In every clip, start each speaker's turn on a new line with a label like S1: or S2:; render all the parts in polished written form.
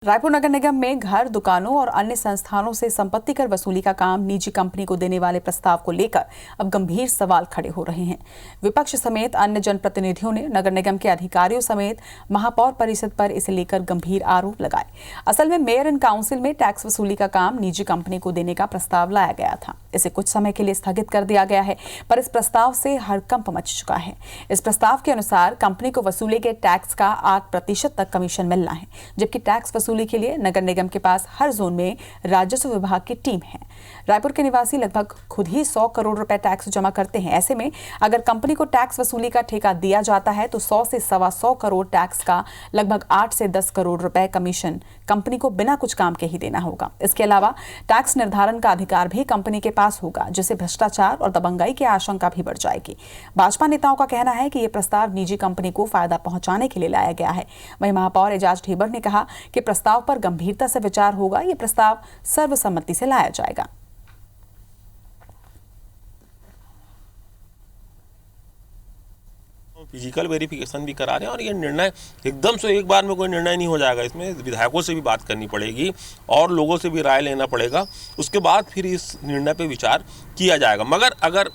S1: रायपुर नगर निगम में घर, दुकानों और अन्य संस्थानों से संपत्ति कर वसूली का काम निजी कंपनी को देने वाले प्रस्ताव को लेकर अब गंभीर सवाल खड़े हो रहे हैं। विपक्ष समेत अन्य जनप्रतिनिधियों ने नगर निगम के अधिकारियों समेत महापौर परिषद पर इसे लेकर गंभीर आरोप लगाए। असल में मेयर एंड काउंसिल में टैक्स वसूली का काम निजी कंपनी को देने का प्रस्ताव लाया गया था। इसे कुछ समय के लिए स्थगित कर दिया गया है, पर इस प्रस्ताव से हड़कंप मच चुका है। इस प्रस्ताव के अनुसार कंपनी को वसूले गए टैक्स का 8% तक कमीशन मिलना है, जबकि टैक्स वसूली के लिए नगर निगम के पास हर जोन में राजस्व विभाग की टीम है। रायपुर के निवासी लगभग खुद ही 100 करोड़ रुपए टैक्स जमा करते हैं। ऐसे में अगर कंपनी को टैक्स वसूली का ठेका दिया जाता है तो 100 से 125 करोड़ टैक्स का लगभग 8 से 10 करोड़ रुपए कमीशन कंपनी को बिना कुछ काम के ही देना होगा। इसके अलावा टैक्स निर्धारण का अधिकार भी कंपनी के पास होगा, जिससे भ्रष्टाचार और दबंगाई की आशंका भी बढ़ जाएगी। भाजपा नेताओं का कहना है कि यह प्रस्ताव निजी कंपनी को फायदा पहुंचाने के लिए लाया गया है। वहीं महापौर एजाज ढेबर ने कहा कि प्रस्ताव पर गंभीरता से विचार होगा। यह प्रस्ताव सर्वसम्मति से लाया जाएगा।
S2: फिजिकल वेरिफिकेशन भी करा रहे हैं और ये निर्णय एकदम से एक बार में कोई निर्णय नहीं हो जाएगा। इसमें विधायकों से भी बात करनी पड़ेगी और लोगों से भी राय लेना पड़ेगा। उसके बाद फिर इस निर्णय पे विचार किया जाएगा। मगर अगर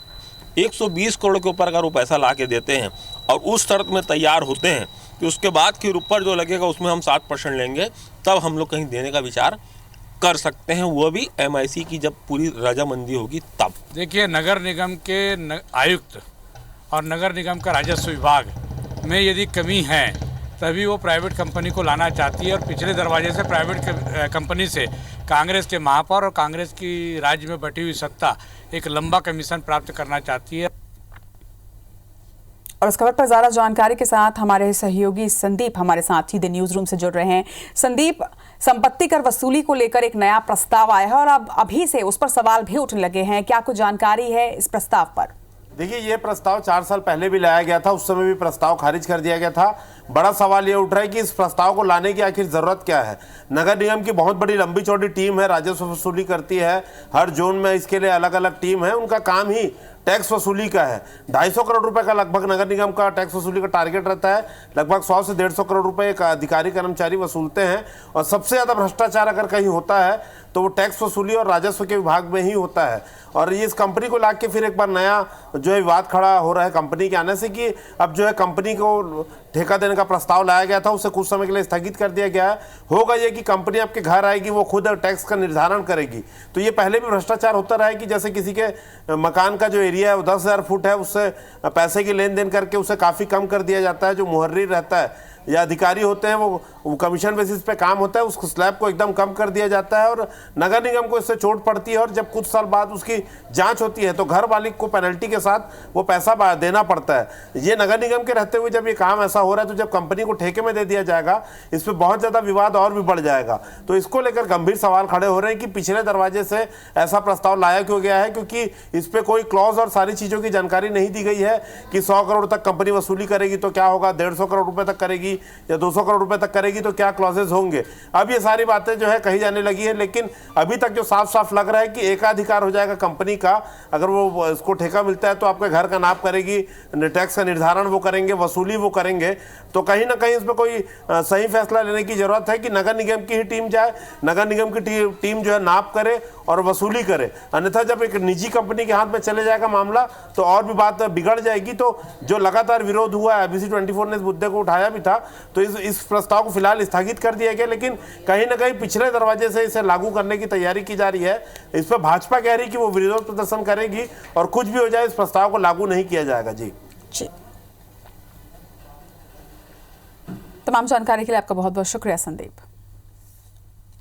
S2: 120 करोड़ के ऊपर अगर वो पैसा ला के देते हैं और उस शर्त में तैयार होते हैं कि उसके बाद फिर ऊपर जो लगेगा उसमें हम 7% लेंगे, तब हम लोग कहीं देने का विचार कर सकते हैं, वो भी MIC की जब पूरी रजामंदी होगी तब।
S3: देखिए, नगर निगम के आयुक्त और नगर निगम का राजस्व विभाग में यदि कमी है तभी वो प्राइवेट कंपनी को लाना चाहती है और पिछले दरवाजे से प्राइवेट कंपनी से कांग्रेस के महापौर और कांग्रेस की राज्य में बटी हुई सत्ता एक लंबा कमीशन प्राप्त करना चाहती है।
S1: और इस खबर पर ज्यादा जानकारी के साथ हमारे सहयोगी संदीप हमारे साथ सीधे न्यूज रूम से जुड़ रहे हैं। संदीप, संपत्ति कर वसूली को लेकर एक नया प्रस्ताव आया है और अब अभी से उस पर सवाल भी उठने लगे हैं। क्या कुछ जानकारी है इस प्रस्ताव पर?
S4: देखिए, ये प्रस्ताव 4 साल पहले भी लाया गया था, उस समय भी प्रस्ताव खारिज कर दिया गया था। बड़ा सवाल ये उठ रहा है कि इस प्रस्ताव को लाने की आखिर जरूरत क्या है। नगर निगम की बहुत बड़ी लंबी चौड़ी टीम है, राजस्व वसूली करती है, हर जोन में इसके लिए अलग अलग टीम है। उनका काम ही टैक्स वसूली का है। 250 करोड़ रुपए का लगभग नगर निगम का टैक्स वसूली का टारगेट रहता है। लगभग 100 से 150 करोड़ रुपए का अधिकारी कर्मचारी वसूलते हैं और सबसे ज़्यादा भ्रष्टाचार अगर कहीं होता है तो वो टैक्स वसूली और राजस्व के विभाग में ही होता है। और ये इस कंपनी को लाके फिर एक बार नया जो है विवाद खड़ा हो रहा है कंपनी के आने से कि अब जो है कंपनी को ठेका देने का प्रस्ताव लाया गया था, उसे कुछ समय के लिए स्थगित कर दिया गया है। होगा ये कि कंपनी आपके घर आएगी, वो खुद टैक्स का निर्धारण करेगी। तो ये पहले भी भ्रष्टाचार होता रहा है कि जैसे किसी के मकान का जो एरिया है वो 10,000 फुट है, उससे पैसे की लेन देन करके उसे काफ़ी कम कर दिया जाता है। जो मुहर्रिर रहता है या अधिकारी होते हैं वो कमीशन बेसिस पे काम होता है, उस स्लैब को एकदम कम कर दिया जाता है और नगर निगम को इससे चोट पड़ती है। और जब कुछ साल बाद उसकी जांच होती है तो घर मालिक को पेनल्टी के साथ वो पैसा देना पड़ता है। ये नगर निगम के रहते हुए जब ये काम ऐसा हो रहा है तो जब कंपनी को ठेके में दे दिया जाएगा, इस पर बहुत ज़्यादा विवाद और भी बढ़ जाएगा। तो इसको लेकर गंभीर सवाल खड़े हो रहे हैं कि पिछले दरवाजे से ऐसा प्रस्ताव लाया क्यों गया है, क्योंकि इस पर कोई क्लॉज और सारी चीज़ों की जानकारी नहीं दी गई है कि 100 करोड़ तक कंपनी वसूली करेगी तो क्या होगा, 150 करोड़ रुपये तक करेगी या 200 करोड़ रुपए तक करेगी तो क्या क्लॉजेज होंगे। अब ये सारी बातें जो है कही जाने लगी है, लेकिन अभी तक जो साफ साफ लग रहा है कि एकाधिकार हो जाएगा कंपनी का। अगर वो इसको ठेका मिलता है तो आपके घर का नाप करेगी, टैक्स का निर्धारण वो करेंगे, वसूली वो करेंगे। तो कहीं ना कहीं इस पर कोई सही फैसला लेने की जरूरत है कि नगर निगम की ही टीम जाए, नगर निगम की टीम जो है नाप करे और वसूली करे। अन्यथा जब एक निजी कंपनी के हाथ में चले जाएगा मामला तो और भी बात बिगड़ जाएगी। तो जो लगातार विरोध हुआ है, ABC 24 ने इस मुद्दे को उठाया भी था, तो इस प्रस्ताव को फिलहाल स्थगित कर दिया गया। लेकिन कहीं ना कहीं पिछले दरवाजे से इसे लागू करने की तैयारी की जा रही है। इस पर भाजपा कह रही कि वो विरोध प्रदर्शन करेगी और कुछ भी हो जाए इस प्रस्ताव को लागू नहीं किया जाएगा। जी,
S1: तमाम जानकारी के लिए आपका बहुत बहुत शुक्रिया संदीप।